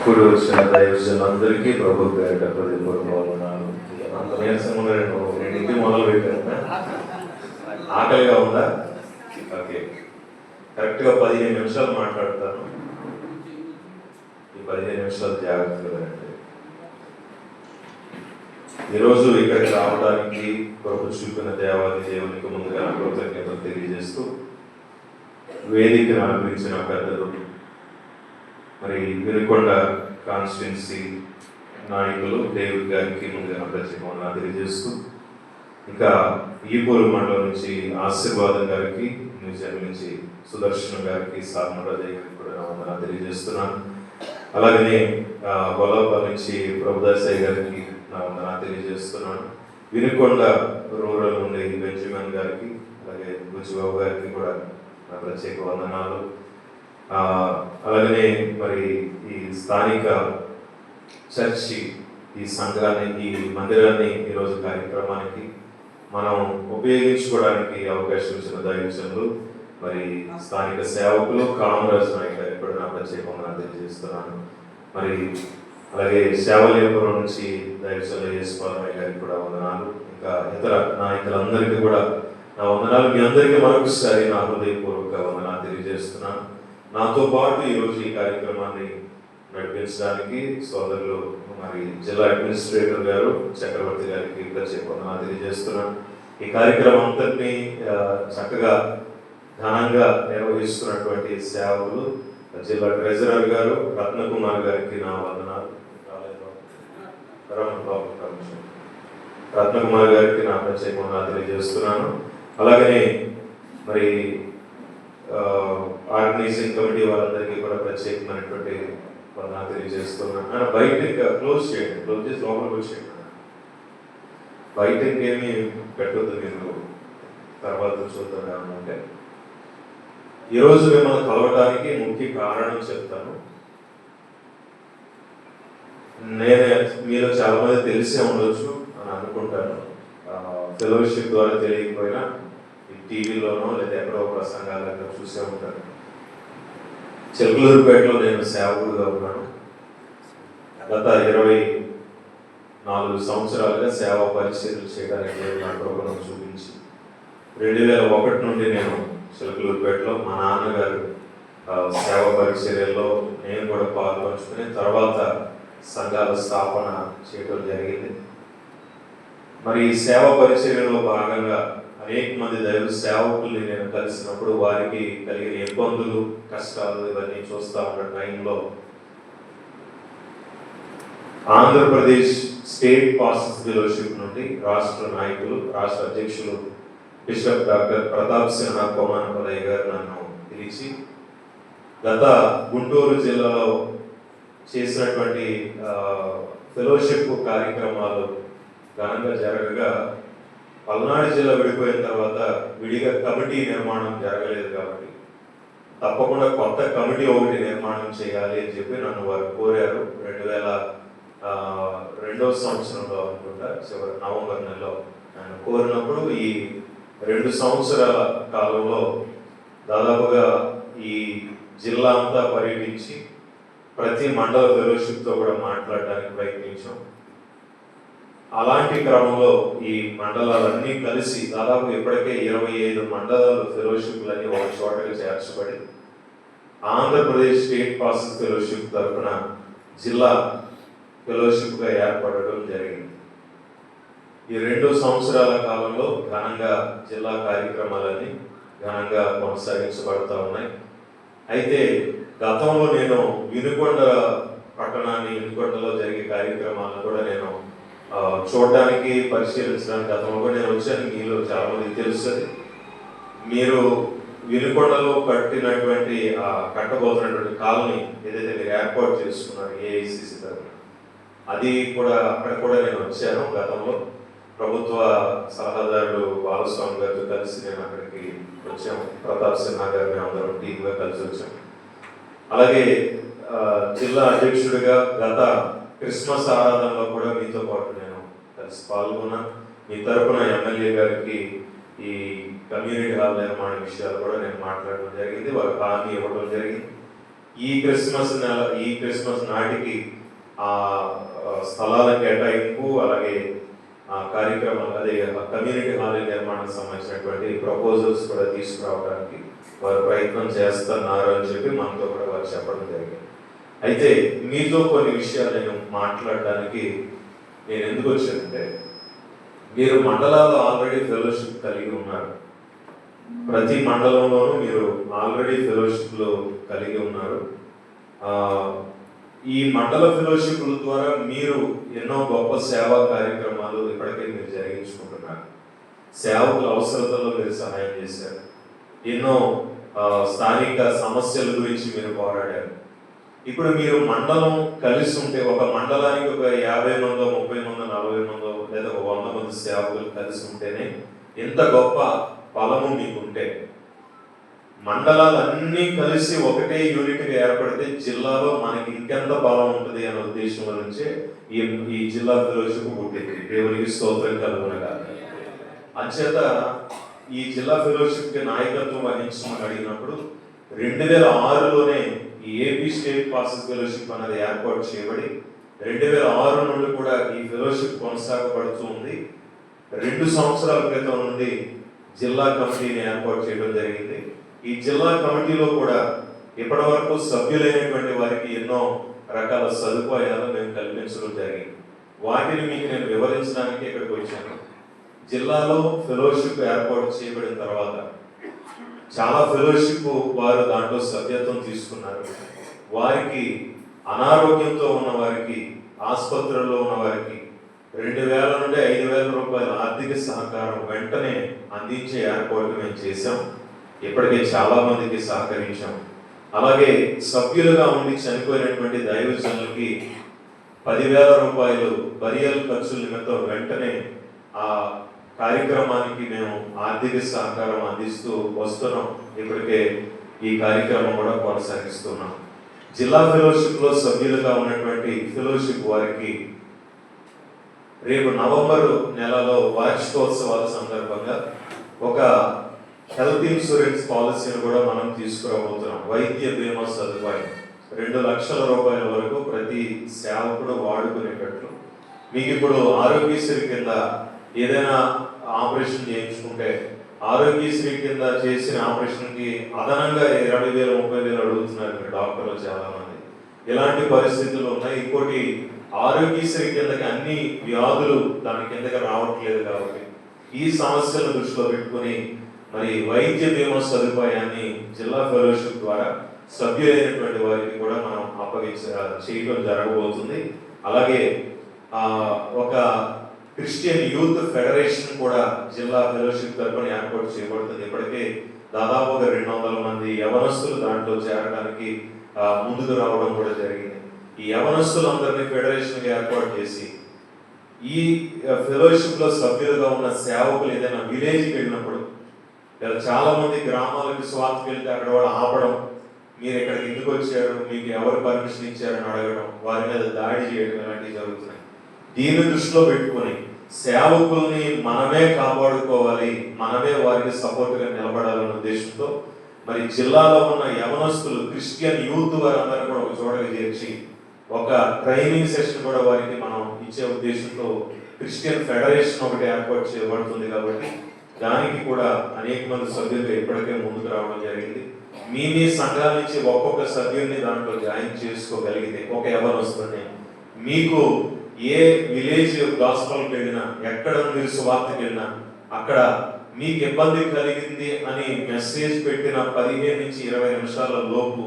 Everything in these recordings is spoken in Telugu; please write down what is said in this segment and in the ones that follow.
ఇప్పుడు వచ్చిన దైవజనులందరికీ ప్రభు పేరిట హృదయపూర్వకమున్నాను. అంత నీరసంగా నేను ఇంటి మొదలు పెట్టాను. ఆకలిగా ఉందా? ఓకే, కరెక్ట్గా 15 నిమిషాలు మాట్లాడతాను. ఈ 15 నిమిషాలు జాగ్రత్తగా రండి. ఈరోజు ఇక్కడికి రావడానికి ప్రభు చూపిన దేవాది దేవునికి ముందుగా కృతజ్ఞతలు తెలియజేస్తూ వేదికను అలంకరించిన పెద్దలు, మరి వినుకొండ కాన్స్టిట్యున్సీ నాయకులు డేవిడ్ గారికి ముందుగా ప్రత్యేకంగా తెలియజేస్తూ, ఇంకా ఈపూరు మండలం నుంచి ఆశీర్వాదం గారికి, న్యూజిలాండ్ నుంచి సుదర్శన్ గారికి, సామరాజయ్య గారికి కూడా నా వందనాలు తెలియజేస్తున్నాను. అలాగనే బొలాపల్ నుంచి ప్రభుదాసయ్య గారికి నా వందనాలు తెలియజేస్తున్నాను. వినుకొండ రూరల్ నుండి బెంజమిన్ గారికి, అలాగే బుచ్చిబాబు గారికి కూడా నా ప్రత్యేక వందనాలు. అలాగనే మరి ఈ స్థానిక చర్చి, ఈ సంఘాన్ని, ఈ మందిరాన్ని ఈరోజు కార్యక్రమానికి మనం ఉపయోగించుకోవడానికి అవకాశం ఇచ్చిన దైవజనులు, మరి స్థానిక సేవకులు, కామరాజ్ నాయక్ గారికి కూడా నా ప్రత్యేకంగా తెలియజేస్తున్నాను. మరి అలాగే సేవలేపురం నుంచి దైవజనులు యేసుపాలరాయ్ గారికి కూడా వందనాలు. ఇంకా ఇతర నాయకులందరికీ కూడా నా వందనాలు. మీ అందరికీ మరొకసారి నా హృదయపూర్వక వందనాలు తెలియజేస్తున్నాను. నాతో పాటు ఈరోజు ఈ కార్యక్రమాన్ని నడిపించడానికి సోదరులు, మరి జిల్లా అడ్మినిస్ట్రేటర్ గారు చక్రవర్తి గారికి ప్రత్యేక వందనాలు తెలియజేస్తున్నాను. ఈ కార్యక్రమం అంతటినీ చక్కగా ఘనంగా నిర్వహిస్తున్నటువంటి సేవకులు, జిల్లా ట్రెజరర్ గారు రత్నకుమార్ గారికి నా వందనాలు. రత్నకుమార్ గారికి నా ప్రత్యేక వందనాలు తెలియజేస్తున్నాను. అలాగనే మరి ఆర్గనైజింగ్ కమిటీ వాళ్ళందరికీ కూడా ప్రత్యేకమైనటువంటి వందనాలు తెలియజేస్తున్నాను. బయట ఇంకా క్లోజ్ చేయండి, క్లోజ్ చేసి లోపలికి వచ్చేయండి. బయట ఇంకేమీ పెట్టొద్దు, మీరు తర్వాత చూద్దాం. అంటే ఈరోజు మిమ్మల్ని కలవడానికి ముఖ్య కారణం చెప్తాను. మీరు చాలా మంది తెలిసే ఉండొచ్చు అని అనుకుంటాను. ఫెలోషిప్ ద్వారా తెలియకపోయినా టీవీలోనో లేదా ఎక్కడో ప్రసంగాలు చూసే ఉంటాను. చిలకలూరుపేటలో నేను సేవకుడుగా ఉన్నాను. గత 24 సంవత్సరాలుగా సేవా పరిచర్యలు చేయడానికి నా కృపను చూపించి 2001 నుండి నేను చిలకలూరుపేటలో మా నాన్నగారు సేవా పరిచర్యల్లో నేను కూడా పాల్పంచుకుని తర్వాత సంఘాల స్థాపన చేయడం జరిగింది. మరి ఈ సేవా పరిచర్యలో భాగంగా అనేక మంది దైవ సేవకుల్ని నేను కలిసినప్పుడు వారికి కలిగిన ఇబ్బందులు, కష్టాలు ఇవన్నీ చూస్తూ ఉన్న టైంలో ఆంధ్రప్రదేశ్ స్టేట్ పాస్టర్స్ ఫెలోషిప్ నుండి రాష్ట్ర నాయకులు, రాష్ట్ర అధ్యక్షులు బిషప్ డాక్టర్ ప్రతాప్ సిన్హా కోమానపల్లయ్య గారు నన్ను పిలిచి గత గుంటూరు జిల్లాలో చేసినటువంటి ఫెలోషిప్ కార్యక్రమాలు ఘనంగా జరగగా, పల్నాడు జిల్లా విడిపోయిన తర్వాత విడిగా కమిటీ నిర్మాణం జరగలేదు కాబట్టి తప్పకుండా కొత్త కమిటీ ఒకటి నిర్మాణం చేయాలి అని చెప్పి నన్ను వారు కోరారు. 2002వ సంవత్సరంలో అనుకుంటా చివరి నవంబర్ నెలలో నన్ను కోరినప్పుడు ఈ 2 సంవత్సరాల కాలంలో దాదాపుగా ఈ జిల్లా అంతా పర్యటించి ప్రతి మండల ఫెలోషిప్తో కూడా మాట్లాడడానికి ప్రయత్నించాం. అలాంటి క్రమంలో ఈ మండలాలన్నీ కలిసి దాదాపు ఇప్పటికే 25 మండలాలు ఫెలోషిప్లన్నీ ఒక చోటగా చేర్చబడి ఆంధ్రప్రదేశ్ స్టేట్ పాస్టర్స్ ఫెలోషిప్ తరఫున జిల్లా ఫెలోషిప్గా ఏర్పడడం జరిగింది. ఈ 2 సంవత్సరాల కాలంలో ఘనంగా జిల్లా కార్యక్రమాలన్నీ ఘనంగా కొనసాగించబడతా ఉన్నాయి. అయితే గతంలో నేను వినుకొండ పట్టణాన్ని, వినుకొండలో జరిగే కార్యక్రమాలను కూడా నేను చూడడానికి, పరిశీలించడానికి గతంలో కూడా నేను వచ్చాను. మీలో చాలా మందికి తెలుస్తుంది. మీరు వినుకొండలో కట్టినటువంటి కట్టబోతున్నటువంటి కాలనీ ఏదైతే మీరు ఏర్పాటు చేసుకున్నారు ఏఐసిసి తరఫున, అది కూడా అక్కడ కూడా నేను వచ్చాను. గతంలో ప్రభుత్వ సలహాదారుడు బాలస్వామి గారితో కలిసి నేను అక్కడికి వచ్చాము. ప్రతాప్ సిన్హా గారు మేము అందరం టీమ్గా కలిసి వచ్చాము. అలాగే జిల్లా అధ్యక్షుడిగా గత క్రిస్మస్ ఆరాధనలో కూడా మీతో పాటు నేను కలిసి పాల్గొన్నా. మీ తరపున ఎమ్మెల్యే గారికి ఈ కమ్యూనిటీ హాల్ నిర్మాణ విషయాలు కూడా నేను మాట్లాడడం జరిగింది. వారికి హామీ ఇవ్వడం జరిగింది. ఈ క్రిస్మస్ నాటికి ఆ స్థలాల కేటాయింపు, అలాగే ఆ కార్యక్రమాలు, అదే కమ్యూనిటీ హాల్ నిర్మాణానికి సంబంధించినటువంటి ప్రపోజల్స్ కూడా తీసుకురావడానికి వారు ప్రయత్నం చేస్తున్నారు అని చెప్పి మనతో కూడా వారు చెప్పడం జరిగింది. అయితే మీతో కొన్ని విషయాలు నేను మాట్లాడడానికి నేను ఎందుకు వచ్చానంటే, మీరు మండలాల్లో ఆల్రెడీ ఫెలోషిప్ కలిగి ఉన్నారు. ప్రతి మండలంలోనూ మీరు ఆల్రెడీ ఫెలోషిప్లు కలిగి ఉన్నారు. ఈ మండల ఫెలోషిప్ల ద్వారా మీరు ఎన్నో గొప్ప సేవా కార్యక్రమాలు ఇప్పటికే మీరు జరిగించుకుంటున్నారు. సేవకుల అవసరతల్లో మీరు సహాయం చేశారు. ఎన్నో స్థానిక సమస్యల గురించి మీరు పోరాడారు. ఇప్పుడు మీరు మండలం కలిసి ఉంటే, ఒక మండలానికి ఒక 50 మందో 30 మందో 40 మందో లేదా 100 మంది సేవకులు కలిసి ఉంటేనే ఎంత గొప్ప బలము మీకుంటే, మండలాలన్నీ కలిసి ఒకటే యూనిట్గా ఏర్పడితే జిల్లాలో మనకి ఇంకెంత బలం ఉంటుంది అనే ఉద్దేశం నుంచే ఈ జిల్లా ఫెలోషిప్ పుట్టింది. దేవునికి స్తోత్రం కలుగునగా. అంచేత ఈ జిల్లా ఫెలోషిప్ కి నాయకత్వం వహించమని అడిగినప్పుడు 2006లోనే ఈ ఏపీ స్టేట్ పాస్టర్స్ ఫెలోషిప్ అనేది ఏర్పాటు చేయబడి 2006 నుండి కూడా ఈ ఫెలోషిప్ కొనసాగబడుతూ ఉంది. 2 సంవత్సరాల క్రితం నుండి జిల్లా కమిటీని ఏర్పాటు చేయడం జరిగింది. ఈ జిల్లా కమిటీలో కూడా ఇప్పటి వరకు సభ్యులైనటువంటి వారికి ఎన్నో రకాల సదుపాయాలు మేము కల్పించడం జరిగింది. వాటిని మీకు నేను వివరించడానికి ఇక్కడికి వచ్చాను. జిల్లాలో ఫెలోషిప్ ఏర్పాటు చేయబడిన తర్వాత చాలా ఫెలోషిప్ వారు దాంట్లో సభ్యత్వం తీసుకున్నారు. వారికి అనారోగ్యంతో ఉన్న వారికి, ఆసుపత్రుల్లో ఉన్న వారికి 2000 నుండి 5000 రూపాయల ఆర్థిక సహకారం వెంటనే అందించే ఏర్పాటు మేము చేశాం. ఇప్పటికే చాలా మందికి సహకరించాం. అలాగే సభ్యులుగా ఉండి చనిపోయినటువంటి దైవజనులకి 10,000 రూపాయలు బరియల్ ఖర్చుల నిమిత్తం వెంటనే ఆ కార్యక్రమానికి మేము ఆర్థిక సహకారం అందిస్తూ వస్తున్నాం. ఇప్పటికే ఈ కార్యక్రమం కూడా కొనసాగిస్తున్నాం. జిల్లా ఫెలోషిప్ లో సభ్యులుగా ఉన్నటువంటి ఫెలోషిప్ వారికి రేపు నవంబర్ నెలలో వార్షికోత్సవాల సందర్భంగా ఒక హెల్త్ ఇన్సూరెన్స్ పాలసీని కూడా మనం తీసుకురాబోతున్నాం. వైద్య బీమా సదుపాయం 2 లక్షల రూపాయల వరకు ప్రతి సేవకుడు వాడుకునేటట్లు. మీకు ఇప్పుడు ఆరోగ్యశ్రీ కింద ఏదైనా ఆపరేషన్ చేయించుకుంటే, ఆరోగ్యశ్రీ కింద చేసిన ఆపరేషన్కి అదనంగా 20,000 30,000 అడుగుతున్నారు మీరు డాక్టర్లు చాలా మంది. ఇలాంటి పరిస్థితులు ఉన్నాయి. ఇంకోటి, ఆరోగ్యశ్రీ కిందకి అన్ని వ్యాధులు దాని కిందకి రావట్లేదు. కాబట్టి ఈ సమస్యలను దృష్టిలో పెట్టుకుని మరి వైద్య బీమా సదుపాయాన్ని జిల్లా ఫెలోషిప్ ద్వారా సభ్యులైనటువంటి వారికి కూడా మనం చేయడం జరగబోతుంది. అలాగే ఒక క్రిస్టియన్ యూత్ ఫెడరేషన్ కూడా జిల్లా ఫెలోషిప్ తరఫున ఏర్పాటు చేయబడుతుంది. ఇప్పటికే దాదాపుగా 200 మంది యవనస్తులు దాంట్లో చేరడానికి ముందుకు రావడం కూడా జరిగింది. ఈ యవనస్తులందరినీ ఫెడరేషన్ ఏర్పాటు చేసి ఈ ఫెలోషిప్ లో సభ్యులుగా ఉన్న సేవకులు ఏదైనా విలేజ్కి వెళ్ళినప్పుడు, చాలా మంది గ్రామాలకు స్వార్థకి వెళ్తే అక్కడ వాళ్ళు ఆపడం, మీరు ఇక్కడికి ఎందుకు వచ్చారు, మీకు ఎవరు పర్మిషన్ ఇచ్చారని అడగడం, వారి మీద దాడి చేయడం ఇలాంటివి జరుగుతున్నాయి. దీన్ని దృష్టిలో పెట్టుకుని సేవకుల్ని మనమే కాపాడుకోవాలి, మనమే వారికి సపోర్ట్గా నిలబడాలనే ఉద్దేశంతో మరి జిల్లాలో ఉన్న యవనస్తులు క్రిస్టియన్ యూత్ వారందరూ కూడా ఒక చోటకి చేర్చి ఒక ట్రైనింగ్ సెషన్ కూడా వారికి మనం ఇచ్చే ఉద్దేశంతో క్రిస్టియన్ ఫెడరేషన్ ఒకటి ఏర్పాటు చేయబడుతుంది. కాబట్టి దానికి కూడా అనేక మంది సభ్యులు ఇప్పటికే ముందుకు రావడం జరిగింది. మీ సంఘాల నుంచి ఒక్కొక్క సభ్యుల్ని దాంట్లో జాయిన్ చేసుకోగలిగితే, ఒక యవనస్తుని మీకు ఏ విలేజ్ గాస్పల్కి వెళ్ళినా, ఎక్కడ మీరు సువార్తకి వెళ్ళినా, అక్కడ మీకు ఇబ్బంది కలిగింది అని మెసేజ్ పెట్టిన 15 నుంచి 20 నిమిషాల లోపు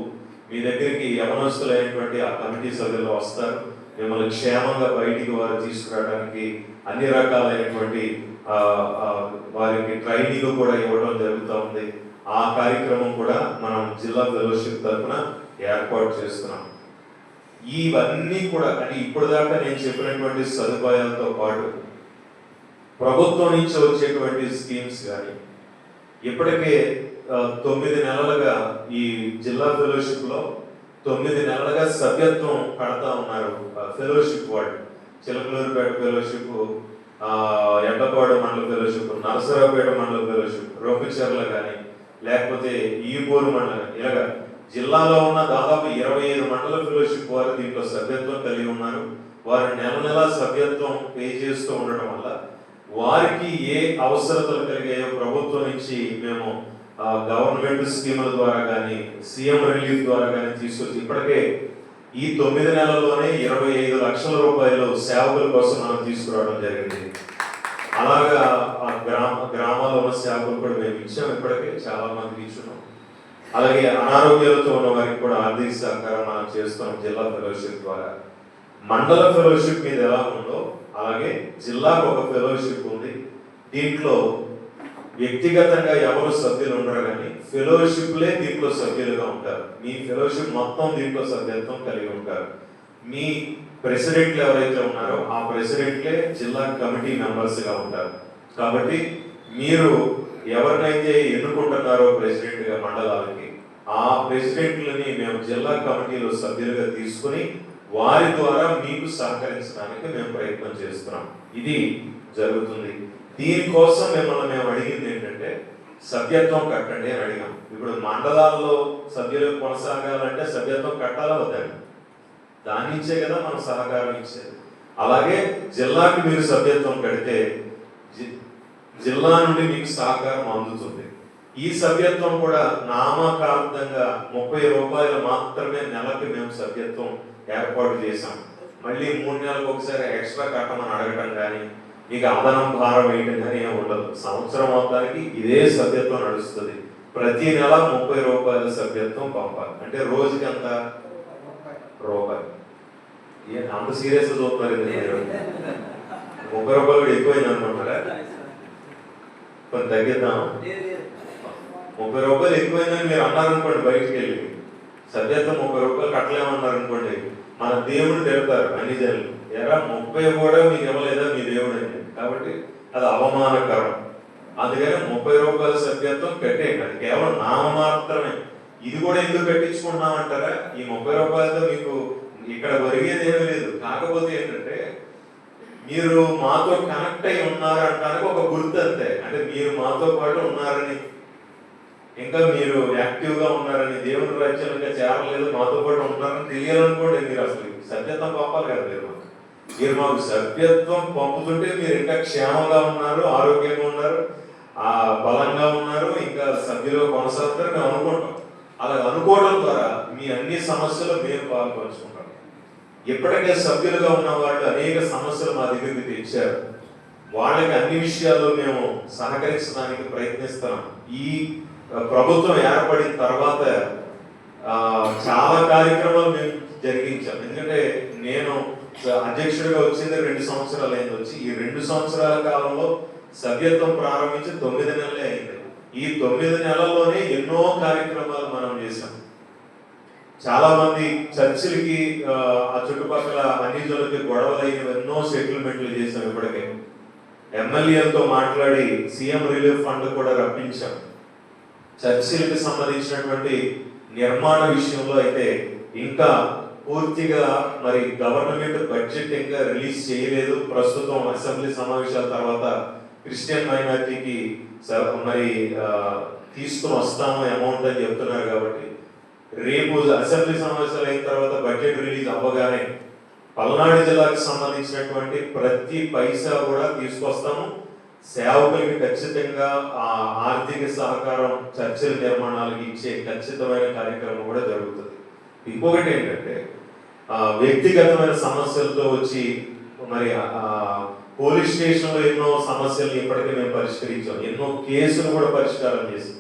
మీ దగ్గరికి యవనస్తులైనటువంటి ఆ కమిటీ సభ్యులు వస్తారు. మిమ్మల్ని క్షేమంగా బయటికి వారు తీసుకురావడానికి అన్ని రకాలైనటువంటి వారికి ట్రైనింగ్ కూడా ఇవ్వడం జరుగుతూ ఉంది. ఆ కార్యక్రమం కూడా మనం జిల్లా ఫెలోషిప్ తరఫున ఏర్పాటు చేస్తున్నాం. ఇవన్నీ కూడా అంటే ఇప్పుడు దాకా నేను చెప్పినటువంటి సదుపాయాలతో పాటు ప్రభుత్వం నుంచి వచ్చేటువంటి స్కీమ్స్ కానీ, ఇప్పటికే 9 నెలలుగా ఈ జిల్లా ఫెలోషిప్ లో 9 నెలలుగా సభ్యత్వం కడతా ఉన్నారు ఫెలోషిప్ వాళ్ళు. చిలకలూరుపేట ఫెలోషిప్, ఎండపాడు మండల ఫెలోషిప్, నరసరావుపేట మండల ఫెలోషిప్, రొంపిచెర్ల కానీ, లేకపోతే ఈపూరు మండలం, ఇలాగా జిల్లాలో ఉన్న దాదాపు 25 మండల ఫెలోషిప్ వారు దీంట్లో సభ్యత్వం కలిగి ఉన్నారు. వారు నెల నెల సభ్యత్వం పే చేస్తూ ఉండడం వల్ల వారికి ఏ అవసరతలు కలిగాయో ప్రభుత్వం నుంచి మేము గవర్నమెంట్ స్కీముల ద్వారా కానీ సీఎం రిలీఫ్ ద్వారా కానీ తీసుకొచ్చి ఇప్పటికే ఈ 9 నెలల్లోనే 25 లక్షల రూపాయలు సేవకుల కోసం మనం తీసుకురావడం జరిగింది. అలాగా ఆ గ్రామాల్లో ఉన్న సేవకులు కూడా మేము ఇచ్చాం, ఇప్పటికే చాలా మందికి ఇచ్చున్నాం. అలాగే అనారోగ్యాలతో ఉన్న వారికి కూడా ఆర్థిక సహకారం మనం చేస్తున్నాం జిల్లా ఫెలోషిప్ ద్వారా. మండల ఫెలోషిప్ మీద ఎలా ఉందో అలాగే జిల్లాకు ఒక ఫెలోషిప్ ఉంది. దీంట్లో వ్యక్తిగతంగా ఎవరు సభ్యులు ఉండరు కానీ ఫెలోషిప్లే దీంట్లో సభ్యులుగా ఉంటారు. మీ ఫెలోషిప్ మొత్తం దీంట్లో సభ్యత్వం కలిగి ఉంటారు. మీ ప్రెసిడెంట్లు ఎవరైతే ఉన్నారో ఆ ప్రెసిడెంట్లే జిల్లా కమిటీ మెంబర్స్ గా ఉంటారు. కాబట్టి మీరు ఎవరినైతే ఎన్నుకుంటున్నారో ప్రెసిడెంట్ గా మండలాలకి, ఆ ప్రెసిడెంట్లని మేము జిల్లా కమిటీలో సభ్యులుగా తీసుకుని వారి ద్వారా మీకు సహకరించడానికి మేము ప్రయత్నం చేస్తున్నాం. ఇది జరుగుతుంది. దీనికోసం మిమ్మల్ని మేము అడిగింది ఏంటంటే సభ్యత్వం కట్టండి అని అడిగాం. ఇప్పుడు మండలాల్లో సభ్యులు కొనసాగాలంటే సభ్యత్వం కట్టాలా వద్దండి? దాని నుంచే కదా మనం సహకారం ఇచ్చేది. అలాగే జిల్లాకి మీరు సభ్యత్వం కడితే జిల్లా నుండి మీకు సహకారం అందుతుంది. ఈ సభ్యత్వం కూడా నామకార్థంగా 30 రూపాయలు మాత్రమే నెలకి మేము సభ్యత్వం ఏర్పాటు చేశాం. మళ్ళీ 3 నెలలకు ఒకసారి ఎక్స్ట్రా కట్టమని అడగటం కానీ మీకు అదనం భారం వేయటం కానీ ఏమి ఉండదు. సంవత్సరం మొత్తానికి ఇదే సభ్యత్వం నడుస్తుంది. ప్రతి నెల 30 రూపాయల సభ్యత్వం పంపాలి. అంటే రోజుకి అంత రూపాయలు. అంత సీరియస్ చూస్తున్నారు. 30 రూపాయలు కూడా ఎక్కువైంది అనుకుంటారా? కొంచెం తగ్గిద్దాం. 30 రూపాయలు ఎక్కువైందని మీరు అన్నారనుకోండి, బయటికి వెళ్ళి సభ్యత్వం 30 రూపాయలు కట్టలేమన్నారు అనుకోండి, మన దేవుడు తిడతారు అన్ని జనులు. ఎరా 30 కూడా మీకు ఇవ్వలేదా మీ దేవుడు అని. కాబట్టి అది అవమానకరం. అందుకని 30 రూపాయల సభ్యత్వం కట్టేయండి. అది కేవలం నామమాత్రమే. ఇది కూడా ఎందుకు కట్టించుకుంటున్నామంటారా? ఈ 30 రూపాయలతో మీకు ఇక్కడ ఒరిగేది ఏమీ లేదు. కాకపోతే ఏంటంటే మీరు మాతో కనెక్ట్ అయి ఉన్నారంటానికి ఒక గుర్తు అంతే. అంటే మీరు మాతో పాటు ఉన్నారని, ఇంకా మీరు యాక్టివ్ గా ఉన్నారని, దేవుని రాజ్యం ఇంకా చేరలేదు, మాతో పాటు ఉన్నారని తెలియాలనుకోండి. మీరు అసలు సభ్యత్వం పంపాలి కదా. మీరు మాకు సభ్యత్వం పంపుతుంటే మీరు ఇంకా క్షేమంగా ఉన్నారు, ఆరోగ్యంగా ఉన్నారు, బలంగా ఉన్నారు, ఇంకా సభ్యులుగా కొనసాగుతారు మేము అనుకుంటాం. అలా అనుకోవడం ద్వారా మీ అన్ని సమస్యలు మేము పాల్పంచుకుంటాం. ఇప్పటికే సభ్యులుగా ఉన్న వాళ్ళు అనేక సమస్యలు మా దగ్గరికి తెచ్చారు. వాళ్ళకి అన్ని విషయాల్లో మేము సహకరించడానికి ప్రయత్నిస్తున్నాం. ఈ ప్రభుత్వం ఏర్పడిన తర్వాత చాలా కార్యక్రమాలు మేము జరిగించాం. ఎందుకంటే నేను అధ్యక్షుడిగా వచ్చింది 2 సంవత్సరాలు అయింది. వచ్చి ఈ 2 సంవత్సరాల కాలంలో సభ్యత్వం ప్రారంభించి 9 నెలలే అయింది. ఈ 9 నెలల్లోనే ఎన్నో కార్యక్రమాలు మనం చేశాం. చాలా మంది చర్చిలకి ఆ చుట్టుపక్కల అన్ని జనులకి గొడవలైన ఎన్నో సెటిల్మెంట్లు చేశాం. ఇప్పటికే ఎమ్మెల్యేలతో మాట్లాడి సీఎం రిలీఫ్ ఫండ్ కూడా రప్పించాం. చర్చిలకు సంబంధించినటువంటి నిర్మాణ విషయంలో అయితే ఇంకా పూర్తిగా మరి గవర్నమెంట్ బడ్జెట్ ఇంకా రిలీజ్ చేయలేదు. ప్రస్తుతం అసెంబ్లీ సమావేశాల తర్వాత క్రిస్టియన్ మైనారిటీకి మరి తీసుకుని వస్తాము అమౌంట్ అని చెప్తున్నారు. కాబట్టి రేపు అసెంబ్లీ సమావేశాలు అయిన తర్వాత బడ్జెట్ రిలీజ్ అవ్వగానే పల్నాడు జిల్లాకు సంబంధించినటువంటి ప్రతి పైసా కూడా తీసుకొస్తాము. సేవకులకి ఖచ్చితంగా ఆ ఆర్థిక సహకారం చర్చల నిర్మాణాలకు ఇచ్చే ఖచ్చితమైన కార్యక్రమం కూడా జరుగుతుంది. ఇంకొకటి ఏంటంటే వ్యక్తిగతమైన సమస్యలతో వచ్చి మరి పోలీస్ స్టేషన్లో ఎన్నో సమస్యలు ఇప్పటికే మేము పరిష్కరించాం. ఎన్నో కేసులు కూడా పరిష్కారం చేసాం.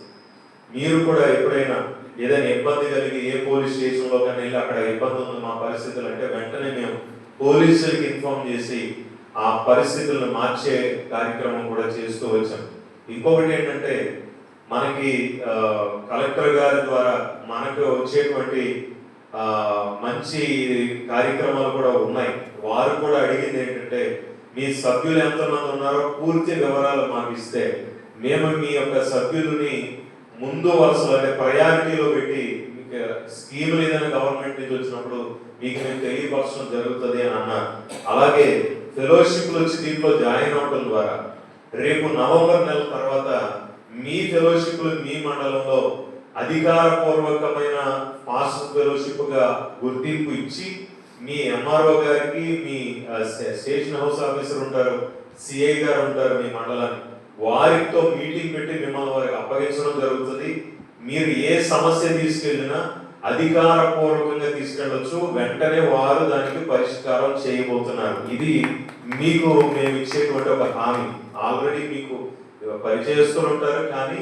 మీరు కూడా ఎప్పుడైనా ఏదైనా ఇబ్బంది కలిగి ఏ పోలీస్ స్టేషన్లో కానీ వెళ్ళి అక్కడ ఇబ్బంది ఉంది మా పరిస్థితులు అంటే వెంటనే మేము పోలీసులకి ఇన్ఫార్మ్ చేసి ఆ పరిస్థితులను మార్చే కార్యక్రమం కూడా చేస్తూ వచ్చాం. ఇంకొకటి ఏంటంటే మనకి కలెక్టర్ గారి ద్వారా మనకు వచ్చేటువంటి మంచి కార్యక్రమాలు కూడా ఉన్నాయి. వారు కూడా అడిగింది ఏంటంటే మీ సభ్యులు ఎంతమంది ఉన్నారో పూర్తి వివరాలు మాకు ఇస్తే మేము మీ యొక్క సభ్యులని ముందు వరుసలో అంటే ప్రయారిటీలో పెట్టి మీకు స్కీములు ఏదైనా గవర్నమెంట్ నుంచి వచ్చినప్పుడు మీకు మేము తెలియపరచడం జరుగుతుంది అని అన్నారు. అలాగే ఫెలోషిప్లు వచ్చి దీంట్లో జాయిన్ అవడం ద్వారా రేపు నవంబర్ నెల తర్వాత మీ ఫెలోషిప్లు మీ మండలంలో అధికారపూర్వకమైన పాస్టర్ ఫెలోషిప్గా గుర్తింపు ఇచ్చి మీ ఎంఆర్ఓ గారికి, మీ స్టేషన్ హౌస్ ఆఫీసర్ ఉంటారు, సిఐ గారు ఉంటారు మీ మండలానికి, వారితో మీటింగ్ పెట్టి మిమ్మల్ని వారికి అప్పగించడం జరుగుతుంది. మీరు ఏ సమస్య తీసుకెళ్ళినా అధికారపూర్వకంగా తీసుకెళ్ళొచ్చు, వెంటనే వారు దానికి పరిష్కారం చేయబోతున్నారు. ఇది మీకు మేము ఇచ్చేటువంటి ఒక హామీ. ఆల్రెడీ మీకు పరిచయస్తులు ఉంటారు, కానీ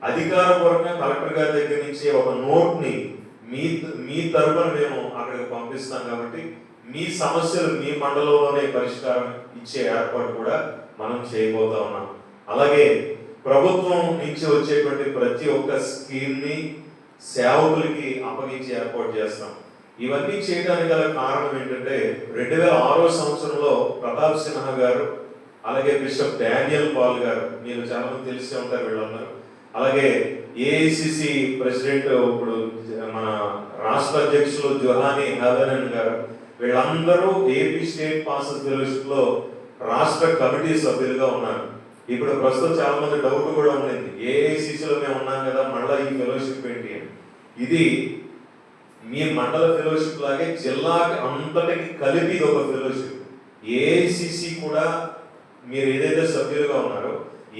అధికారపూర్వకంగా కలెక్టర్ గారి దగ్గర నుంచి ఒక నోట్ని మీ తరపున మేము అక్కడికి పంపిస్తాం. కాబట్టి మీ సమస్యలు మీ మండలంలోనే పరిష్కారం ఇచ్చే ఏర్పాటు కూడా మనం చేయబోతా ఉన్నాం. అలాగే ప్రభుత్వం నుంచి వచ్చేటువంటి ప్రతి ఒక్క స్కీమ్ని సేవకులకి అప్పగించి ఏర్పాటు చేస్తాం. ఇవన్నీ చేయడానికి గల కారణం ఏంటంటే 2006 సంవత్సరంలో ప్రతాప్ సిన్హా గారు, అలాగే బిషప్ డానియల్ పాల్ గారు, మీరు చాలా మంది తెలిసే ఉంటారు వీళ్ళందరూ, అలాగే ఏఐసిసి ప్రెసిడెంట్ ఇప్పుడు మన రాష్ట్ర అధ్యక్షులు జొహానీ హాదనన్ గారు, వీళ్ళందరూ ఏపీ స్టేట్ పాస్టర్స్ ఫెలోషిప్ లో రాష్ట్ర కమిటీ సభ్యులుగా ఉన్నారు. ఇప్పుడు ప్రస్తుతం చాలా మంది డౌట్ కూడా ఉండింది, ఏఐసిసిలో మేము ఉన్నాం కదా, మళ్ళీ ఈ ఫెలోషిప్ ఏంటి అని. ఇది మీ మండల ఫెలోషిప్ లాగే జిల్లాకి అంతటికి కలిపి ఒక ఫెలోషిప్. ఏఐసిసి కూడా మీరు ఏదైతే సభ్యులుగా ఉన్నారో,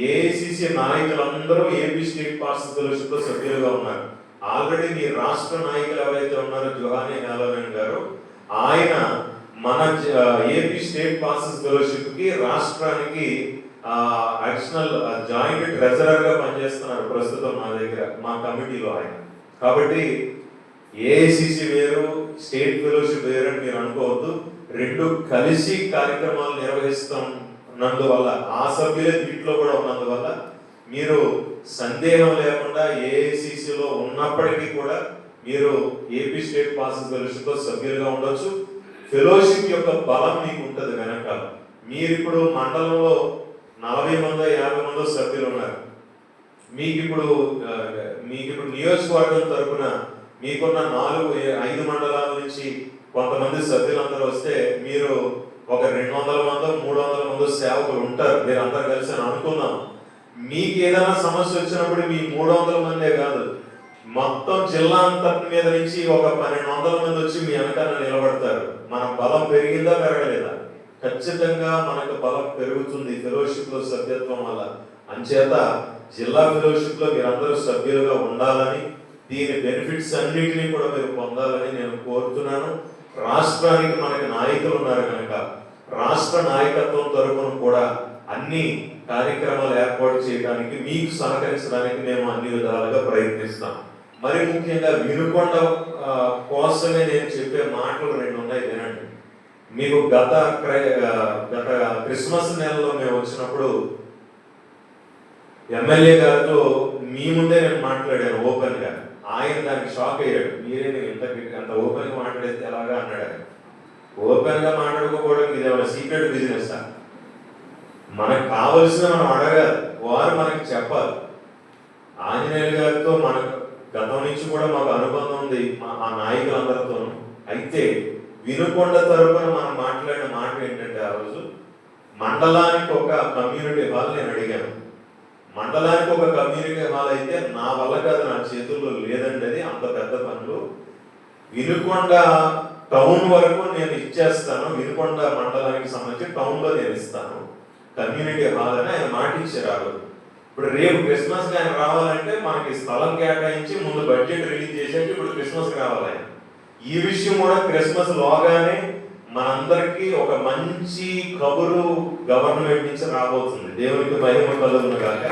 ఏఐసిసి నాయకులందరూ ఏపీ స్టేట్ పాస్టర్స్ ఫెలోషిప్ లో సభ్యులుగా ఉన్నారు. ఆల్రెడీ మీ రాష్ట్ర నాయకులు ఎవరైతే ఉన్నారో జొహానీ హాదనన్ గారు, ఆయన మన ఏపీ స్టేట్ పాస్టర్స్ ఫెలోషిప్ కి రాష్ట్రానికి అడిషనల్ జాయింట్ ట్రెజరర్ గా పనిచేస్తున్నారు ప్రస్తుతం మా దగ్గర, మా కమిటీలో ఆయన. కాబట్టి ఏఐసిసి వేరు, స్టేట్ ఫెలోషిప్ వేరు అని మీరు అనుకోవద్దు. రెండు కలిసి కార్యక్రమాలు నిర్వహిస్తున్నందువల్ల, ఆ సభ్యులే దీంట్లో కూడా ఉన్నందువల్ల మీరు సందేహం లేకుండా ఏఐసిసిలో ఉన్నప్పటికీ కూడా మీరు ఏపీ స్టేట్ పాస్టర్స్ ఫెలోషిప్ లో సభ్యులుగా ఉండొచ్చు. ఫెలోషిప్ యొక్క బలం మీకు ఉంటుంది వెనకాల. మీరు ఇప్పుడు మండలంలో 40 మంది 50 మంది సభ్యులు ఉన్నారు. మీకు ఇప్పుడు నియోజకవర్గం తరపున మీకున్న 4-5 మండలాల నుంచి కొంతమంది సభ్యులందరూ వస్తే మీరు ఒక 200 మంది 300 మంది సేవకులు ఉంటారు. మీరు అందరు కలిసి అని అనుకుందాం. మీకు ఏదైనా సమస్య వచ్చినప్పుడు మీ 300 మందే కాదు, మొత్తం జిల్లా అంతటి మీద నుంచి ఒక 1200 మంది వచ్చి మీ వెనకాల నిలబడతారు. మన బలం పెరిగిందా పెరగలేదా? ఖచ్చితంగా మనకు బలం పెరుగుతుంది ఫెలోషిప్ లో సభ్యత్వం వల్ల. అంచేత జిల్లా ఫెలోషిప్ లో మీరందరూ సభ్యులుగా ఉండాలని, దీని బెనిఫిట్స్ అన్నిటినీ కూడా మీరు పొందాలని నేను కోరుతున్నాను. రాష్ట్రానికి మనకి నాయకులు ఉన్నారు కనుక రాష్ట్ర నాయకత్వం తరపున కూడా అన్ని కార్యక్రమాలు ఏర్పాటు చేయడానికి, మీకు సహకరించడానికి మేము అన్ని విధాలుగా ప్రయత్నిస్తాం. మరి ముఖ్యంగా వినుకొండ కోసమే నేను చెప్పే మాటలు 2 ఉన్నాయి, వినండి. మీకు గత క్రిస్మస్ నెలలో మేము వచ్చినప్పుడు ఎమ్మెల్యే గారితో మీ ముందే నేను మాట్లాడాను ఓపెన్ గా. ఆయన దానికి షాక్ అయ్యాడు, మీరే ఎంత ఓపెన్ గా మాట్లాడేది ఎలాగా అన్నాడు. ఓపెన్ గా మాట్లాడుకోవడానికి ఇదేమైనా సీక్రెట్ బిజినెస్? మనకు కావలసిన మనం అడగాలి, వారు మనకి చెప్పాలి. ఆంజనేయులు గారితో మనకు గతం నుంచి కూడా మాకు అనుబంధం ఉంది, ఆ నాయకులందరితో. అయితే వినుకొండ తరపున మనం మాట్లాడిన మాట ఏంటంటే, ఆ రోజు మండలానికి ఒక కమ్యూనిటీ హాల్ నేను అడిగాను. మండలానికి ఒక కమ్యూనిటీ హాల్ అయితే నా వల్ల కాదు, నా చేతుల్లో లేదండి, అది అంత పెద్ద పనులు. వినుకొండ టౌన్ వరకు నేను ఇచ్చేస్తాను, వినుకొండ మండలానికి సంబంధించి టౌన్ లో నేను ఇస్తాను కమ్యూనిటీ హాల్ అని ఆయన మాట ఇచ్చారు ఆ రోజు. ఇప్పుడు రేపు క్రిస్మస్ కి ఆయన రావాలంటే మనకి స్థలం కేటాయించి ముందు బడ్జెట్ రిలీజ్ చేసేసి ఇప్పుడు క్రిస్మస్ కి రావాలి ఆయన. ఈ విషయం కూడా క్రిస్మస్ లోగానే మనందరికీ ఒక మంచి కబురు గవర్నమెంట్ నుంచి రాబోతుంది. దేవునికి మహిమ కలుగును గాక.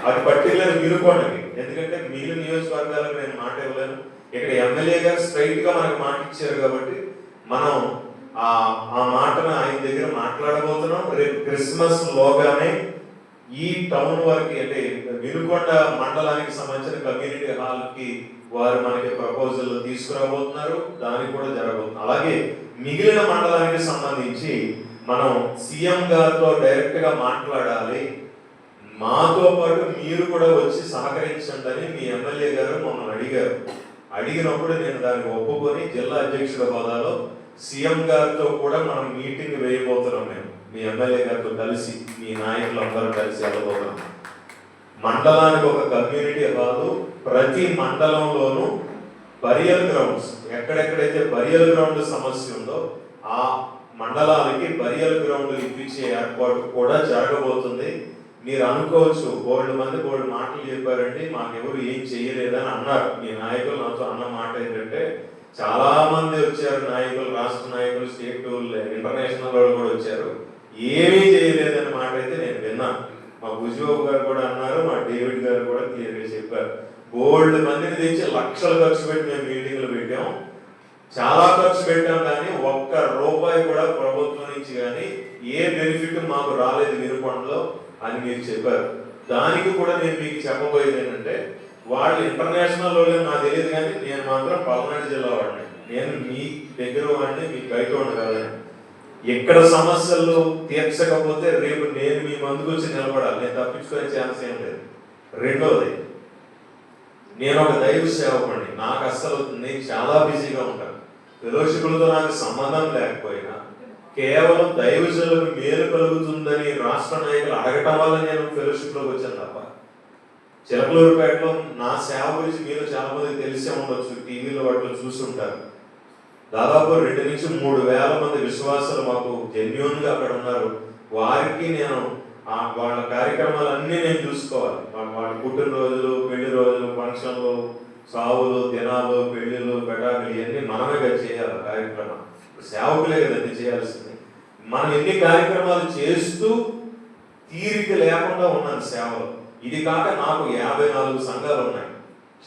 అది పర్టికులర్ వినుకొండకి, ఎందుకంటే మిగిలిన నియోజకవర్గాలకు నేను మాట ఇవ్వలేను. ఇక్కడ ఎమ్మెల్యే గారు స్ట్రైట్ గా మనకు మాట ఇచ్చారు కాబట్టి మనం ఆ మాటను ఆయన దగ్గర మాట్లాడబోతున్నాం. రేపు క్రిస్మస్ లోగానే ఈ టౌన్ వరకు, అంటే వినుకొండ మండలానికి సంబంధించిన కమ్యూనిటీ హాల్ కి వారు మనకి ప్రపోజల్ తీసుకురాబోతున్నారు, దానికి కూడా జరగబోతుంది. అలాగే మిగిలిన మండలానికి సంబంధించి మనం సీఎం గారితో డైరెక్ట్ గా మాట్లాడాలి, మాతో పాటు మీరు కూడా వచ్చి సహకరించండి అని మీ ఎమ్మెల్యే గారు మమ్మల్ని అడిగారు. అడిగినప్పుడు నేను దానికి ఒప్పుకొని జిల్లా అధ్యక్షుడి హోదాలో సీఎం గారితో కూడా మనం మీటింగ్ వేయబోతున్నాం. మేము మీ ఎమ్మెల్యే గారితో కలిసి, మీ నాయకులు అందరూ కలిసి వెళ్ళబోతున్నాం. మండలానికి ఒక కమ్యూనిటీ హాలు, ప్రతి మండలంలోనూ బరియల్ గ్రౌండ్స్, ఎక్కడెక్కడైతే బరియల్ గ్రౌండ్ సమస్య ఉందో ఆ మండలాలకి బరియల్ గ్రౌండ్ ఇప్పించే ఏర్పాటు కూడా జరగబోతుంది. మీరు అనుకోవచ్చు, బోల్డ్ మంది బోల్డ్ మాటలు చెప్పారండి, మాకెవరు ఏం చేయలేదని అన్నారు. మీ నాయకులు నాతో అన్న మాట ఏంటంటే, చాలా మంది వచ్చారు నాయకులు, రాష్ట్ర నాయకులు, స్టేట్, ఇంటర్నేషనల్ వాళ్ళు కూడా వచ్చారు, ఏమీ చేయలేదని మాట అయితే నేను విన్నాను. మా భుజబాబు గారు కూడా అన్నారు, మా డేవిడ్ గారు కూడా క్లియర్గా చెప్పారు. బోల్డ్ మందిని తెచ్చి లక్షలు ఖర్చు పెట్టి మేము మీటింగ్లు పెట్టాం, చాలా ఖర్చు పెట్టాం, కానీ ఒక్క రూపాయి కూడా ప్రభుత్వం నుంచి కానీ ఏ బెనిఫిట్ మాకు రాలేదు వినుకొండలో అని మీరు చెప్పారు. దానికి కూడా నేను మీకు చెప్పబోయేది ఏంటంటే, వాళ్ళు ఇంటర్నేషనల్ వాళ్ళు నాకు తెలియదు, కానీ నేను మాత్రం పల్నాడు జిల్లా వాడిని, నేను మీ దగ్గర వాడిని, మీకు బయట వాడిని కాదని. ఎక్కడ సమస్యలు తీర్చకపోతే రేపు నేను మీ ముందుకు వచ్చి నిలబడాలి, నేను తప్పించుకునే ఛాన్స్ ఏం లేదు. రెండోది, నేను ఒక దైవ సేవకుడిని, నాకు అస్సలు నేను చాలా బిజీగా ఉంటాను. ఫెలోషిప్లతో నాకు సంబంధం లేకపోయినా కేవలం దైవజనులకు మేలు కలుగుతుందని రాష్ట్ర నాయకులు అడగటం వల్ల నేను ఫెలోషిప్లోకి వచ్చాను తప్ప, చిలకలూరుపేటలో నా సేవ గురించి మీరు చాలా మంది తెలిసే ఉండొచ్చు, టీవీలో వాటిలో చూసి ఉంటారు. దాదాపు 2 నుంచి 3 వేల మంది విశ్వాసాలు మాకు జెన్యూన్గా అక్కడ ఉన్నారు. వారికి నేను వాళ్ళ కార్యక్రమాలన్నీ నేను చూసుకోవాలి. వాళ్ళ పుట్టినరోజులు, పెళ్లి రోజులు, ఫంక్షన్లు, సావులు, దినాలు, పెళ్లిళ్ళు, పెటాకులు ఇవన్నీ మనమే కదా చేయాలి. కార్యక్రమం సేవకులే కదండి చేయాల్సింది. మనం ఎన్ని కార్యక్రమాలు చేస్తూ తీరిక లేకుండా ఉన్నాను సేవలు. ఇది కాక నాకు 54 సంఘాలు ఉన్నాయి,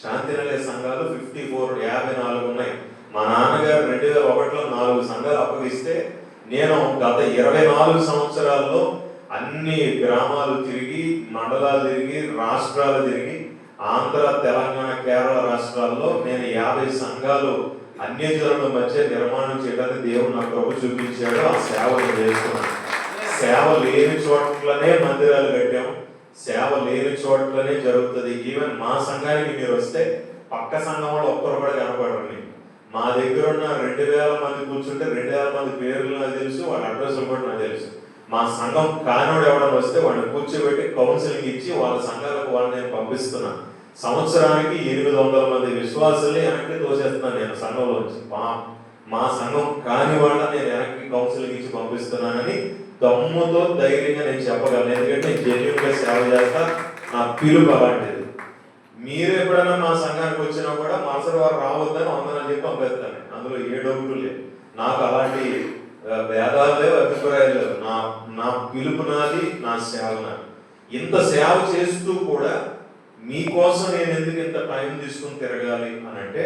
శాంతి నిలయ సంఘాలు 54 ఉన్నాయి. మా నాన్నగారు 2001లో 4 సంఘాలు అప్పగిస్తే నేను గత 24 సంవత్సరాల్లో అన్ని గ్రామాలు తిరిగి, మండలాలు తిరిగి, రాష్ట్రాలు తిరిగి, ఆంధ్ర, తెలంగాణ, కేరళ రాష్ట్రాల్లో నేను 50 సంఘాలు అన్యజనుల మధ్య నిర్మాణం చేయడానికి దేవుడు నాకు కృప చూపించాడు. ఆ సేవలు చేస్తున్నాను. సేవ లేని చోట్లనే మందిరాలు కట్టాం, సేవ లేని చోట్లనే జరుగుతుంది. ఈవెన్ మా సంఘానికి మీరు వస్తే పక్క సంఘం వాళ్ళు ఒక్కరు కూడా కనపడరు. మా దగ్గర ఉన్న 2000 మంది కూర్చుంటే 2000 మంది పేర్లు నాకు తెలుసు, వాళ్ళ అడ్రస్లు కూడా నాకు తెలుసు. మా సంఘం కానివాడు ఎవడన్నా వస్తే వాడిని కూర్చోబెట్టి కౌన్సిలింగ్ ఇచ్చి వాళ్ళ సంఘాలకు వాళ్ళని నేను పంపిస్తున్నాను. సంవత్సరానికి 800 మంది విశ్వాసాన్ని వెనక్కి తోసేస్తున్నాను నేను సంఘంలోంచి. మా సంఘం కాని వాళ్ళ నేను వెనక్కి కౌన్సిలింగ్ ఇచ్చి పంపిస్తున్నానని దమ్ముతో ధైర్యంగా నేను చెప్పగలను. ఎందుకంటే నేను జెన్యూన్గా సేవ చేస్తా, నా పిలుపు అలాంటిది. మీరు ఎప్పుడైనా మా సంఘానికి వచ్చినా కూడా మరుసటి వారు రావద్దని వందనని చెప్పి పంపిస్తాను. అందులో ఏ డౌట్ లేదు. నాకు అలాంటి భేదాలు లేవు, అభిప్రాయాలు లేవు. నా పిలుపు నాది, నా సేవ నాది. ఇంత సేవ చేస్తూ కూడా మీకోసం నేను ఎందుకు ఇంత టైం తీసుకుని తిరగాలి అని అంటే,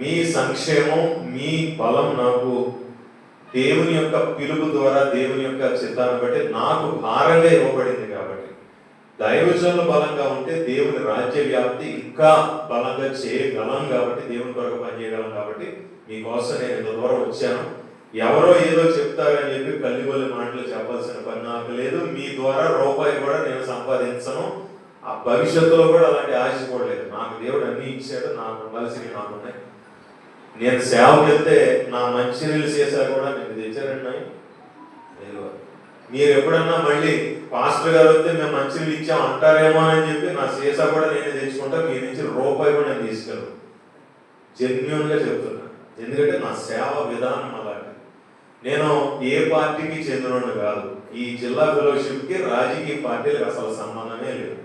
మీ సంక్షేమం, మీ బలం నాకు దేవుని యొక్క పిలుపు ద్వారా, దేవుని యొక్క చిత్తాన్ని బట్టి నాకు భారంగా ఇవ్వబడింది. కాబట్టి దైవజనులు బలంగా ఉంటే దేవుని రాజ్య వ్యాప్తి ఇంకా బలంగా చేయగలం. కాబట్టి దేవుని కొరకు పనిచేయగలం. కాబట్టి మీకోసం నేను ఇంత దూరం వచ్చాను. ఎవరో ఏదో చెప్తారని చెప్పి కల్లిగొల్లి మాటలు చెప్పాల్సిన పని నాకు లేదు. మీ ద్వారా రూపాయి కూడా నేను సంపాదించను, ఆ భవిష్యత్తులో కూడా అలాంటి ఆశ కూడా లేదు. నాకు దేవుడు అన్ని ఇచ్చాడు, నాకు ఉండాల్సినవి నాకున్నాయి. నేను సేవకి వెళ్తే నా మంచినీళ్ళు చేశా కూడా మీకు తెచ్చారండి. మీరు ఎప్పుడన్నా మళ్ళీ పాస్టర్ గారు వస్తే మేము మంచినీళ్ళు ఇచ్చాం అంటారేమో అని చెప్పి నా సీసా కూడా నేనే తెచ్చుకుంటా. మీ నుంచి రూపాయి కూడా నేను తీసుకెళ్ళను, జెన్యూన్గా చెప్తున్నా. ఎందుకంటే నా సేవ విధానం అలాంటి. నేను ఏ పార్టీకి చెందినోడు కాదు. ఈ జిల్లా ఫెలోషిప్కి రాజకీయ పార్టీలకు అసలు సంబంధమే లేదు.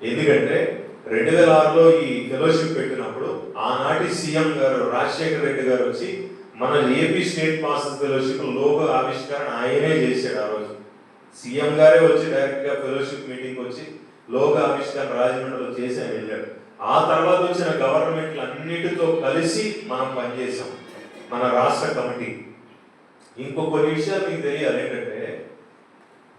ఎందుకంటే 2006లో ఈ ఫెలోషిప్ పెట్టినప్పుడు ఆనాటి సీఎం గారు రాజశేఖర రెడ్డి గారు వచ్చి మన AP state masters fellowship logo ఆవిష్కరణ ఆయనే చేశాడు. ఆ రోజు సీఎం గారే వచ్చి డైరెక్ట్ గా ఫెలోషిప్ మీటింగ్ వచ్చి లోగో ఆవిష్కరణ రాజమండ్రిలో చేసి ఆయన వెళ్ళాడు. ఆ తర్వాత వచ్చిన గవర్నమెంట్లు అన్నిటితో కలిసి మనం పనిచేసాం, మన రాష్ట్ర కమిటీ. ఇంకొన్ని విషయాలు మీకు తెలియాలి. ఏంటంటే,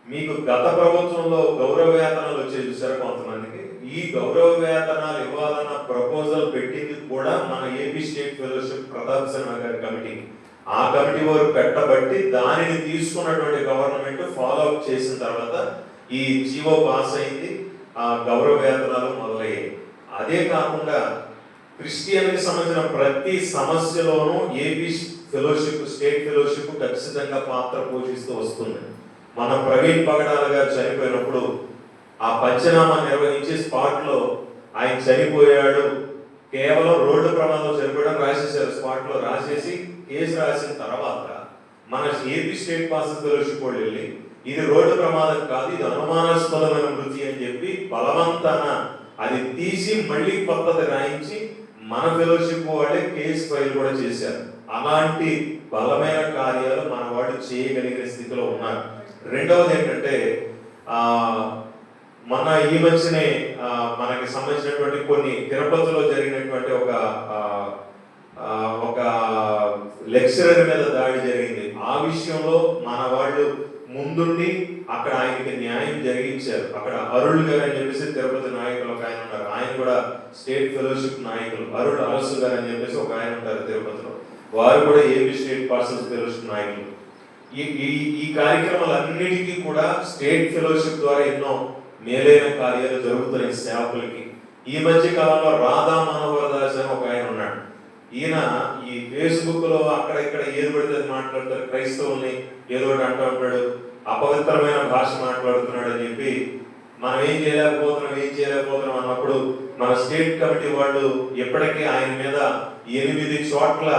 మీకు గత ప్రభుత్వంలో గౌరవ వేతనాలు వచ్చేది చూసారు కొంతమందికి. ఈ గౌరవ వేతనాలు ఇవ్వాలన్న ప్రపోజల్ పెట్టింది కూడా మన AP state fellowship Pratap Sinha గారి కమిటీ. ఆ కమిటీ వారు పెట్టబట్టి దానిని తీసుకున్నటువంటి గవర్నమెంట్ ఫాలో అప్ చేసిన తర్వాత ఈ జీవో పాస్ అయింది, ఆ గౌరవ వేతనాలు మొదలయ్యాయి. అదే కాకుండా క్రిస్టియన్కి సంబంధించిన ప్రతి సమస్యలోనూ ఏపీ ఫెలోషిప్, స్టేట్ ఫెలోషిప్ ఖచ్చితంగా పాత్ర పోషిస్తూ వస్తుంది. మన ప్రవీణ్ పగడాల గారు చనిపోయినప్పుడు ఆ పంచనామా నిర్వహించే స్పాట్లో ఆయన చనిపోయాడు, కేవలం రోడ్డు ప్రమాదం చనిపోవడం రాసేసారు, స్పాట్లో రాసేసి కేసు రాసిన తర్వాత మన ఏపీ స్టేట్ పాస్టర్ ఫెలోషిప్ వాళ్ళు వెళ్ళి ఇది రోడ్డు ప్రమాదం కాదు, ఇది అనుమానాస్పదమైన మృతి అని చెప్పి బలవంతాన అది తీసి మళ్ళీ కొత్తది రాయించి మన ఫెలోషిప్ వాళ్ళే కేసు ఫైల్ కూడా చేశారు. అలాంటి బలమైన కార్యాలు మన వాళ్ళు చేయగలిగిన స్థితిలో ఉన్నారు. రెండవది ఏంటంటే మన ఈ మధ్యనే మనకి సంబంధించినటువంటి కొన్ని తిరుపతిలో జరిగినటువంటి ఒక లెక్చరర్ మీద దాడి జరిగింది. ఆ విషయంలో మన వాళ్ళు ముందుండి అక్కడ ఆయనకి న్యాయం జరిగించారు. అక్కడ అరుళ్ గారు అని చెప్పేసి తిరుపతి నాయకులు ఒక ఆయన ఉన్నారు, ఆయన కూడా స్టేట్ ఫెలోషిప్ నాయకులు. అరుళ్ అరసు గారు అని చెప్పేసి ఒక ఆయన ఉంటారు తిరుపతిలో, వారు కూడా ఏపీ స్టేట్ పాస్టర్స్ ఫెలోషిప్ నాయకులు. ఈ కార్యక్రమాలన్నిటికీ కూడా స్టేట్ ఫెలోషిప్ ద్వారా ఎన్నో మేలైన కార్యాలు జరుగుతున్నాయి సేవకులకి. ఈ మధ్య కాలంలో రాధా మనోహర్ దాస్ అని ఒక ఆయన ఉన్నాడు. ఈయన ఈ ఫేస్బుక్ లో అక్కడ ఇక్కడ ఏది పడితే మాట్లాడతారు, క్రైస్తవుల్ని ఏదో ఒకటి అంటూ ఉంటాడు, అపవిత్రమైన భాష మాట్లాడుతున్నాడు అని చెప్పి మనం ఏం చేయలేకపోతున్నాం అన్నప్పుడు మన స్టేట్ కమిటీ వాళ్ళు ఎప్పటికీ ఆయన మీద 8 చోట్ల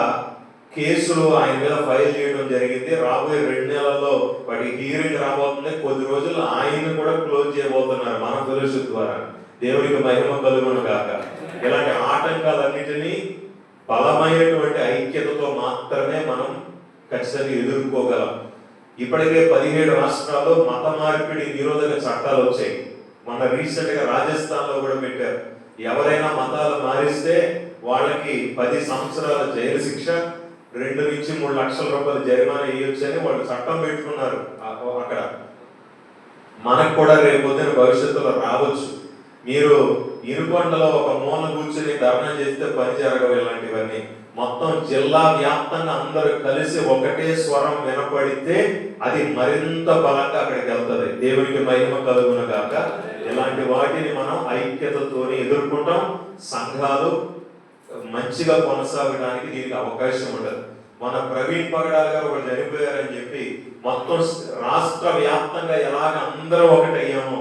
కేసులు ఆయన మీద ఫైల్ చేయడం జరిగింది. రాబోయే 2 నెలల్లో వాటి హీరింగ్ రాబోతుంది. కొద్ది రోజులు ఆయన్ని కూడా క్లోజ్ చేయబోతున్నారు మన ఫెలోషిప్ ద్వారా. దేవునికి మహిమ కలుగును గాక. ఇలాంటి ఆటంకాలన్నిటినీ బలమైనటువంటి ఐక్యతతో మాత్రమే మనం ఖచ్చితంగా ఎదుర్కోగలం. ఇప్పటికే 17 రాష్ట్రాల్లో మత మార్పిడి నిరోధక చట్టాలు వచ్చాయి. మన రీసెంట్ గా రాజస్థాన్ లో కూడా పెట్టారు. ఎవరైనా మతాలు మారిస్తే వాళ్ళకి 10 సంవత్సరాల జైలు శిక్ష, 2 నుంచి 3 లక్షల రూపాయలు జరిమానా వేయొచ్చు అని వాళ్ళు చట్టం పెట్టుకున్నారు అక్కడ. మనకు కూడా రేపొద్దున భవిష్యత్తులో రావచ్చు. మీరు ఇరుకొండలో ఒక మూల కూర్చొని ధర్నా చేస్తే పని జరగవు. ఇలాంటివన్నీ మొత్తం జిల్లా వ్యాప్తంగా అందరూ కలిసి ఒకటే స్వరం వినపడితే అది మరింత బలంగా అక్కడికి వెళ్తుంది. దేవునికి మహిమ కలుగును గాక. ఇలాంటి వాటిని మనం ఐక్యతతోనే ఎదుర్కొంటాం. సంఘాలు మంచిగా కొనసాగడానికి దీనికి అవకాశం ఉండదు. మన ప్రవీణ్ పగడాల్ గారు ఒకరు చనిపోయారని చెప్పి మొత్తం రాష్ట్ర వ్యాప్తంగా ఎలాగ అందరూ ఒకటయ్యామో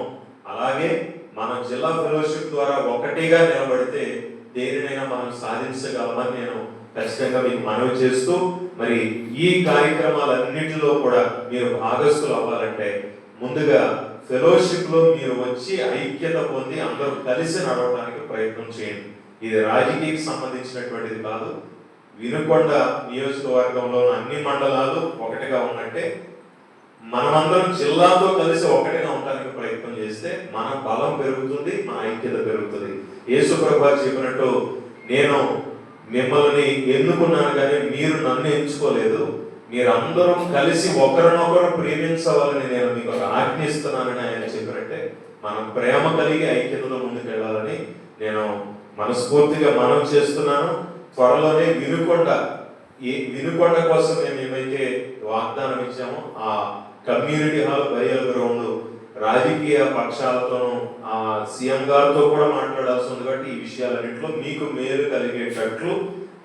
అలాగే మన జిల్లా ఫెలోషిప్ ద్వారా ఒకటిగా నిలబడితే దేనినైనా మనం సాధించగలమని నేను ఖచ్చితంగా మీకు మనవి చేస్తూ, మరి ఈ కార్యక్రమాలన్నింటిలో కూడా మీరు భాగస్థులు అవ్వాలంటే ముందుగా ఫెలోషిప్ లో మీరు వచ్చి ఐక్యత పొంది అందరూ కలిసి నడవడానికి ప్రయత్నం చేయండి. ఇది రాజకీయకి సంబంధించినటువంటిది కాదు. వినుకొండ నియోజకవర్గంలో అన్ని మండలాలు ఒకటిగా ఉన్నట్టే మనమందరం జిల్లాతో కలిసి ఒకటిగా ఉండడానికి ప్రయత్నం చేస్తే మన బలం పెరుగుతుంది, మన ఐక్యత పెరుగుతుంది. యేసు ప్రభువు చెప్పినట్టు నేను మిమ్మల్ని ఎన్నుకున్నాను కానీ మీరు నన్ను ఎంచుకోలేదు, మీరందరం కలిసి ఒకరినొకరు ప్రేమించవాలని నేను మీకు ఆజ్ఞిస్తున్నానని ఆయన చెప్పినట్టే మనం ప్రేమ కలిగి ఐక్యతతో ముందుకు వెళ్ళాలని నేను మనస్ఫూర్తిగా మనం చేస్తున్నాను. త్వరలోనే వినుకొండ కోసం మేము ఏమైతే వాగ్దానం ఇచ్చామో ఆ కమ్యూనిటీ హాల్, బరియల్ గ్రౌండ్ రాజకీయ పక్షాలతోనూ సీఎం గారితో కూడా మాట్లాడాల్సి ఉంది. కాబట్టి ఈ విషయాలన్నింటిలో మీకు మేలు కలిగేటట్లు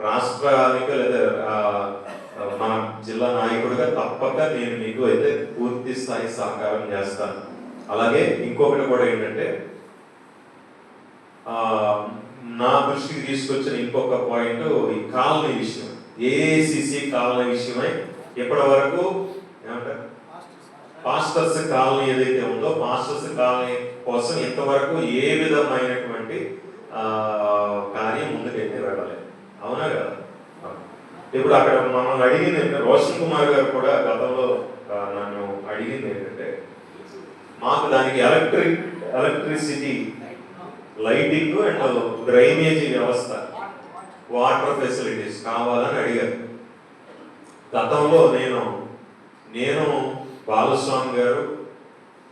రాష్ట్రానికి లేదా మన జిల్లా నాయకుడిగా తప్పక నేను మీకు అయితే పూర్తి స్థాయి సహకారం చేస్తాను. అలాగే ఇంకొకటి కూడా ఏంటంటే నా దృష్టికి తీసుకొచ్చిన ఇంకొక పాయింట్ ఈ కాలనీ విషయం. ఏఐసిసి కాలనీ విషయమై ఇప్పటి వరకు ఏమంటారు పాస్టర్స్ కాలనీ ఏదైతే ఉందో పాస్టర్స్ కాలనీ కోసం ఇంతవరకు ఏ విధమైనటువంటి కార్యం ముందుకైతే వెళ్ళలేదు. అవునా కదా? ఇప్పుడు అక్కడ మమ్మల్ని అడిగింది ఏంటంటే రోషన్ కుమార్ గారు కూడా గతంలో నన్ను అడిగింది ఏంటంటే మాకు దానికి ఎలక్ట్రిసిటీ, లైటింగ్ అండ్ డ్రైనేజీ వ్యవస్థ, వాటర్ ఫెసిలిటీస్ కావాలని అడిగారు. గతంలో నేను బాలస్వామి గారు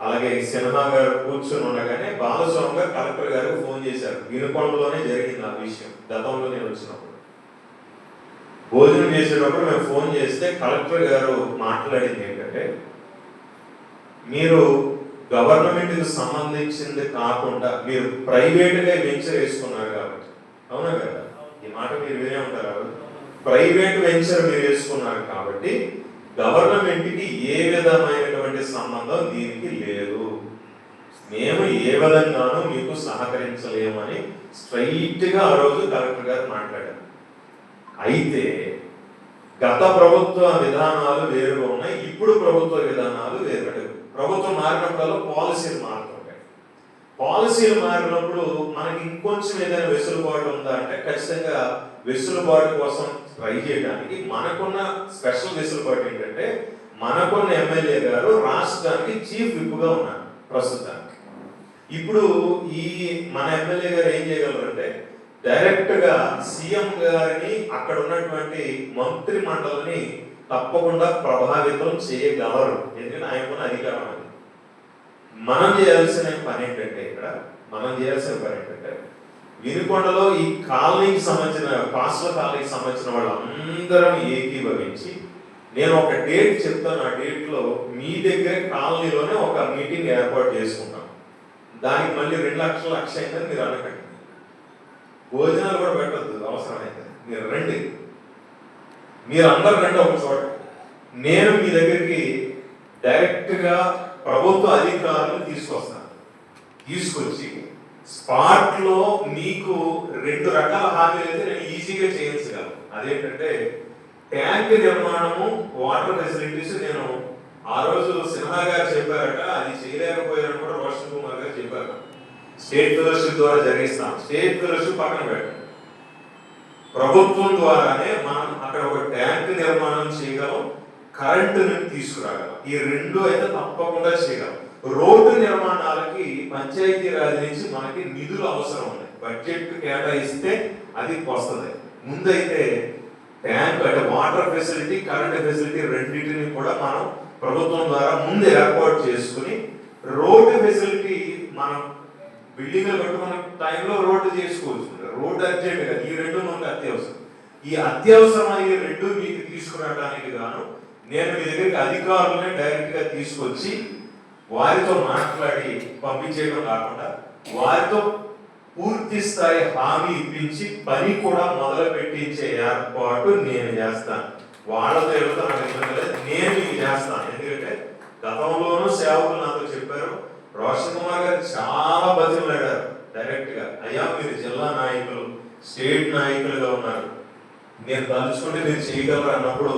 అలాగే సినిమా గారు కూర్చొని ఉండగానే బాలస్వామి గారు కలెక్టర్ గారు ఫోన్ చేశారు. వినుకొండలోనే జరిగింది ఆ విషయం. గతంలో నేను వచ్చినప్పుడు భోజనం చేసేటప్పుడు మేము ఫోన్ చేస్తే కలెక్టర్ గారు మాట్లాడింది ఏంటంటే మీరు గవర్నమెంట్కి సంబంధించింది కాకుండా మీరు ప్రైవేట్గా వెంచర్ వేసుకున్నారు కాబట్టి. అవునా కదా? ఈ మాట మీరు వినే ఉంటారు. ప్రైవేట్ వెంచర్ మీరు వేసుకున్నారు కాబట్టి గవర్నమెంట్కి ఏ విధమైనటువంటి సంబంధం దీనికి లేదు, మేము ఏ విధంగానూ మీకు సహకరించలేమని స్ట్రైట్గా ఆ రోజు కలెక్టర్ గారు మాట్లాడారు. అయితే గత ప్రభుత్వ విధానాలు వేరుగా ఉన్నాయి, ఇప్పుడు ప్రభుత్వ విధానాలు వేరు. ప్రభుత్వం మారినప్పుడల్లా పాలసీలు మారుతుంటాయి. పాలసీలు మారినప్పుడు మనకి ఇంకొంచెం ఏదైనా వెసులుబాటు ఉందా అంటే ఖచ్చితంగా వెసులుబాటు కోసం ట్రై చేయడానికి మనకున్న స్పెషల్ వెసులుబాటు ఏంటంటే మనకున్న ఎమ్మెల్యే గారు రాష్ట్రానికి చీఫ్ విప్గా ఉన్నారు ప్రస్తుతానికి. ఇప్పుడు ఈ మన ఎమ్మెల్యే గారు ఏం చేయగలరంటే డైరెక్ట్ గా సీఎం గారిని అక్కడ ఉన్నటువంటి మంత్రి మండలిని తప్పకుండా ప్రభావితం చేయగలరు, ఎందుకంటే ఆయనకున్న అధికారం అది. మనం చేయాల్సిన పని ఏంటంటే వినుకొండలో ఈ కాలనీకి సంబంధించిన కాస్ట్ల కాలనీకి సంబంధించిన వాళ్ళందరం ఏకీభవించి నేను ఒక డేట్ చెప్తాను, ఆ డేట్ లో మీ దగ్గర కాలనీలోనే ఒక మీటింగ్ ఏర్పాటు చేసుకుంటాం. దానికి మళ్ళీ 2 లక్షలు లక్ష అయిందని మీరు అనకండి, భోజనాలు కూడా పెట్టద్దు, అవసరమైతే మీరు రండి, మీరు అందరు రండి ఒక చోట. నేను మీ దగ్గరికి డైరెక్ట్ గా ప్రభుత్వ అధికారులను తీసుకొచ్చి స్పాట్ లో మీకు 2 రకాల హామీలు అయితే నేను ఈజీగా చేయొచ్చుగలను. అదేంటంటే ట్యాంక్ నిర్మాణము, వాటర్ ఫెసిలిటీస్. నేను ఆ రోజు సిన్హా గారు చెప్పారట, అది చేయలేకపోయారని కూడా రోషన్ కుమార్ గారు చెప్పారు. స్టేట్ ఫెలోషిప్ ద్వారా జరిగిస్తాం, స్టేట్ ఫెలోషిప్ పక్కన పెట్టండి, ప్రభుత్వం ద్వారానే మనం అక్కడ ఒక ట్యాంక్ నిర్మాణం చేయగలం, కరెంటుని తీసుకురాగలం. ఈ 2 అయితే తప్పకుండా చేయగలం. రోడ్డు నిర్మాణాలకి పంచాయతీ రాజ్ నుంచి మనకి నిధులు అవసరం ఉన్నాయి, బడ్జెట్ కేటాయిస్తే అది వస్తుంది. ముందైతే ట్యాంక్ అంటే వాటర్ ఫెసిలిటీ, కరెంట్ ఫెసిలిటీ రెండింటిని కూడా మనం ప్రభుత్వం ద్వారా ముందు ఏర్పాటు చేసుకుని రోడ్డు ఫెసిలిటీ మనం బిల్డింగ్లు కట్టుకున్న టైంలో రోడ్డు చేసుకోవచ్చు. రోడ్డు అర్జెంట్ కదా, ఈ 2 మనకు అత్యవసరం. ఈ అత్యవసరమైన 2 మీకు తీసుకురావడానికి గాను నేను మీ దగ్గరికి అధికారులనే డైరెక్ట్ గా తీసుకొచ్చి వారితో మాట్లాడి పంపించేయడం కాకుండా వారితో పూర్తి స్థాయి హామీ ఇప్పించి పని కూడా మొదలు పెట్టించే ఏర్పాటు నేను చేస్తాను. వాళ్ళతో ఎవరితో నాకు ఇబ్బంది లేదు, నేను ఇది చేస్తాను. ఎందుకంటే గతంలోనూ సేవకులు నాతో చెప్పారు, రోషన్ కుమార్ గారు చాలా బతిమలాడారు డైరెక్ట్ గా, అయ్యా మీరు జిల్లా నాయకులు, స్టేట్ నాయకులుగా ఉన్నారు, నేను తలుచుకుంటే మీరు చేయగలరు అన్నప్పుడు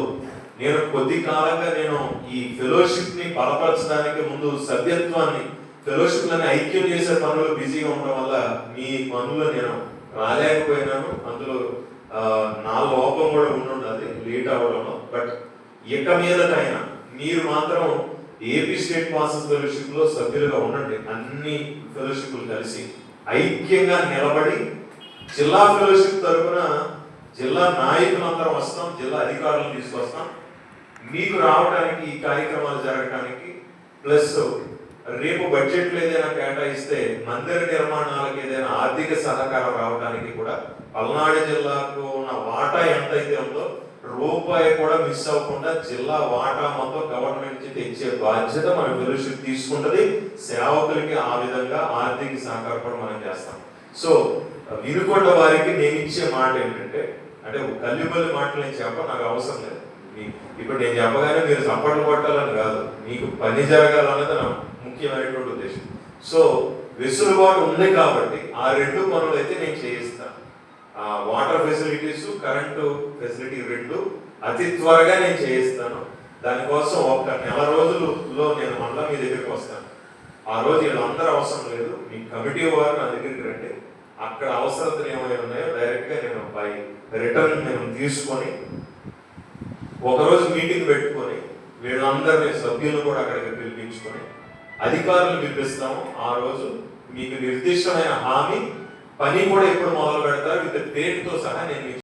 నేను కొద్ది కాలంగా నేను ఈ ఫెలోషిప్ ని బలపరచడానికి ముందు సభ్యత్వాన్ని, ఫెలోషిప్లను ఐక్యం చేసే పనులు బిజీగా ఉండడం వల్ల మీ పనులు నేను రాలేకపోయినాను. అందులో నా లోపం కూడా ఉండుండదు లేట్ అవ్వడంలో. బట్ ఇక మీదటైనా మీరు మాత్రం ఏపీ స్టేట్ మాస్టర్స్ ఫెలోషిప్ లో సభ్యులుగా ఉండండి. అన్ని ఫెలోషిప్లు కలిసి ఐక్యంగా నిలబడి జిల్లా ఫెలోషిప్ తరఫున జిల్లా నాయకులందరం వస్తాం, జిల్లా అధికారులను తీసుకొస్తాం. మీకు రావడానికి, ఈ కార్యక్రమాలు జరగడానికి, ప్లస్ రేపు బడ్జెట్లో ఏదైనా కేటాయిస్తే మందిర నిర్మాణాలకు ఏదైనా ఆర్థిక సహకారం రావడానికి కూడా పల్నాడు జిల్లాకు ఉన్న వాటా ఎంతైతే ఉందో రూపాయి కూడా మిస్ అవ్వకుండా జిల్లా వాటా మొత్తం గవర్నమెంట్ నుంచి తెచ్చే బాధ్యత మన ఫెలోషిప్ తీసుకుంటది. సేవకులకి ఆ విధంగా ఆర్థిక సహకారం కూడా మనం చేస్తాం. సో వినుకొండ వారికి నేను ఇచ్చే మాట ఏంటంటే, అంటే కల్లిబల్లి మాటలు నేను చెప్ప నాకు అవసరం లేదు. ఇప్పుడు నేను చెప్పగానే మీరు చప్పట్లు కొట్టాలని కాదు, మీకు పని జరగాలన్నది నా ముఖ్యమైనటువంటి ఉద్దేశం. సో వెసులుబాటు ఉంది కాబట్టి ఆ 2 పనులు అయితే నేను చేయిస్తాను. వాటర్ ఫెసిలిటీస్, కరెంటు ఫెసిలిటీ 2 అతి త్వరగా నేను చేయిస్తాను. దానికోసం ఒక నెల రోజుల్లో నేను మళ్ళీ మీ దగ్గరికి వస్తాను. ఆ రోజు వీళ్ళందరూ అవసరం లేదు, మీ కమిటీ వారు నా దగ్గరికి రండి. అక్కడ అవసరతలు ఏమైనా ఉన్నాయో డైరెక్ట్ గా నేను బై రిటర్న్ నేను తీసుకొని ఒకరోజు మీటింగ్ పెట్టుకొని వీళ్ళందరినీ సభ్యులు కూడా అక్కడికి పిలిపించుకొని అధికారులు పిలిపిస్తాము. ఆ రోజు మీకు నిర్దిష్టమైన హామీ, పని కూడా ఎప్పుడు మొదలు పెడతారు విత్ డేట్ తో సహా నేను